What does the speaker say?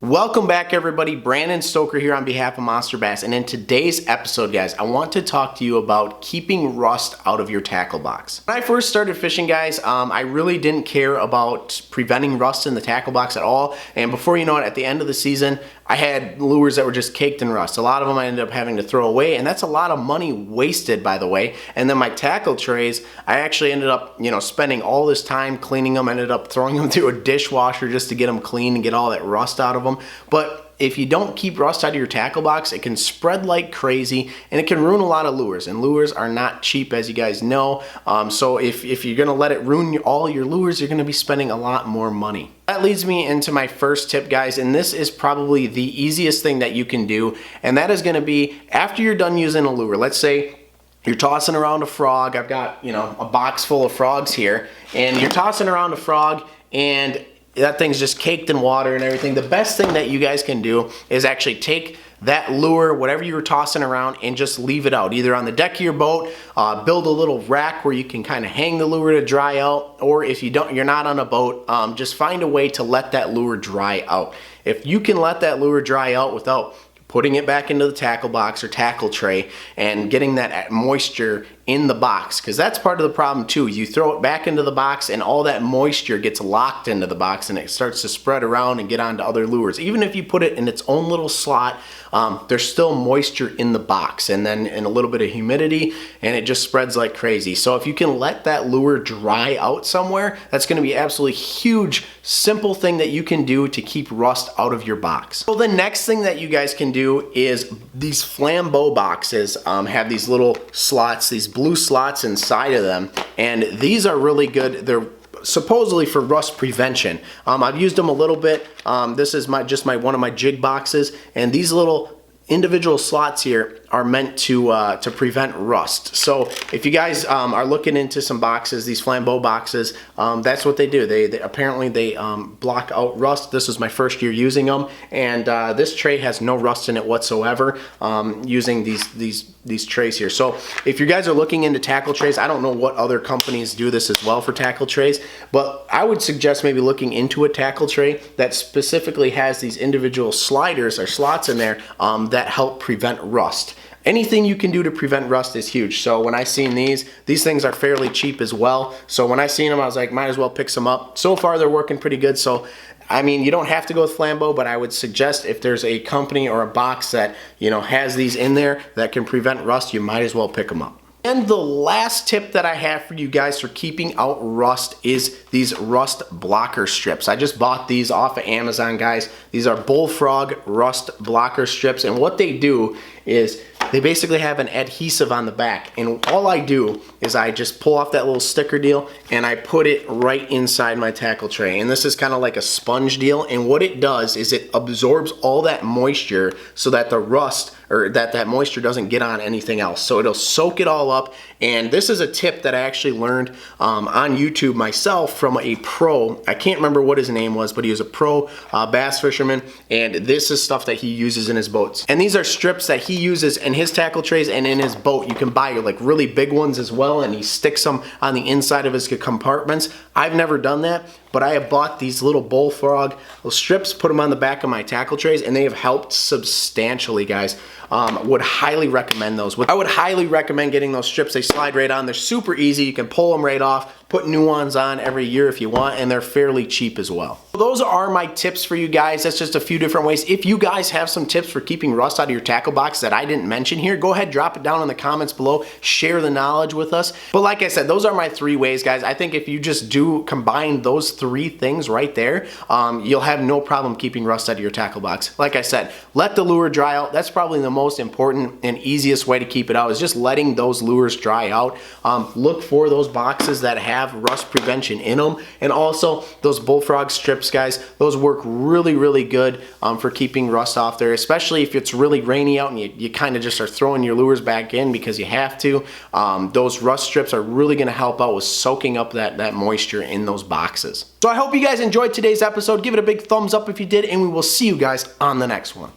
Welcome back everybody, Brandon Stoker here on behalf of Monster Bass, and in today's episode guys, I want to talk to you about keeping rust out of your tackle box. When I first started fishing guys, I really didn't care about preventing rust in the tackle box at all, and before you know it, at the end of the season, I had lures that were just caked in rust. A lot of them I ended up having to throw away, and that's a lot of money wasted, by the way. And then my tackle trays, I actually ended up, spending all this time cleaning them, ended up throwing them through a dishwasher just to get them clean and get all that rust out of them. But if you don't keep rust out of your tackle box, it can spread like crazy and it can ruin a lot of lures, and lures are not cheap, as you guys know. So if you're gonna let it ruin all your lures, you're gonna be spending a lot more money. That leads me into my first tip guys, and this is probably the easiest thing that you can do, and that is gonna be after you're done using a lure. Let's say you're tossing around a frog. I've got a box full of frogs here, and you're tossing around a frog and that thing's just caked in water and everything. The best thing that you guys can do is actually take that lure, whatever you were tossing around, and just leave it out, either on the deck of your boat, build a little rack where you can kind of hang the lure to dry out, or if you're not on a boat, just find a way to let that lure dry out. If you can let that lure dry out without putting it back into the tackle box or tackle tray and getting that moisture in the box, because that's part of the problem too. You throw it back into the box and all that moisture gets locked into the box and it starts to spread around and get onto other lures. Even if you put it in its own little slot, there's still moisture in the box and then in a little bit of humidity, and it just spreads like crazy. So if you can let that lure dry out somewhere, that's going to be absolutely huge, simple thing that you can do to keep rust out of your box. So the next thing that you guys can do is these flambeau boxes have these little slots, these blue slots inside of them, and these are really good. They're supposedly for rust prevention. I've used them a little bit. This is one of my jig boxes, and these little individual slots here are meant to prevent rust. So if you guys are looking into some boxes, these flambeau boxes, that's what they do. They apparently block out rust. This is my first year using them, and this tray has no rust in it whatsoever, using these trays here. So if you guys are looking into tackle trays, I don't know what other companies do this as well for tackle trays, but I would suggest maybe looking into a tackle tray that specifically has these individual sliders or slots in there that help prevent rust. Anything you can do to prevent rust is huge. So when I seen these things are fairly cheap as well. So when I seen them, I was like, might as well pick some up. So far they're working pretty good. So I mean, you don't have to go with flambeau, but I would suggest if there's a company or a box that has these in there that can prevent rust, you might as well pick them up. And the last tip that I have for you guys for keeping out rust is these rust blocker strips. I just bought these off of Amazon, guys. These are Bullfrog rust blocker strips, and what they do is they basically have an adhesive on the back, and all I do is I just pull off that little sticker deal and I put it right inside my tackle tray. And this is kind of like a sponge deal, and what it does is it absorbs all that moisture so that the rust or that moisture doesn't get on anything else. So it'll soak it all up. And this is a tip that I actually learned on YouTube myself from a pro. I can't remember what his name was, but he was a pro bass fisherman, and this is stuff that he uses in his boats. And these are strips that he uses in his tackle trays and in his boat. You can buy like really big ones as well, and he sticks them on the inside of his compartments. I've never done that, but I have bought these little Bullfrog strips, put them on the back of my tackle trays, and they have helped substantially, guys. Would highly recommend those. I would highly recommend getting those strips. They slide right on. They're super easy. You can pull them right off, put new ones on every year if you want, and they're fairly cheap as well. So those are my tips for you guys. That's just a few different ways. If you guys have some tips for keeping rust out of your tackle box that I didn't mention here, go ahead, drop it down in the comments below. Share the knowledge with us. But like I said, those are my 3 ways, guys. I think if you just do combine those 3 things right there, you'll have no problem keeping rust out of your tackle box. Like I said, let the lure dry out. That's probably the most important and easiest way to keep it out, is just letting those lures dry out. Look for those boxes that have rust prevention in them, and also those Bullfrog strips, guys. Those work really, really good for keeping rust off there, especially if it's really rainy out and you kind of just are throwing your lures back in because you have to. Those rust strips are really going to help out with soaking up that moisture in those boxes. So I hope you guys enjoyed today's episode. Give it a big thumbs up if you did, and we will see you guys on the next one.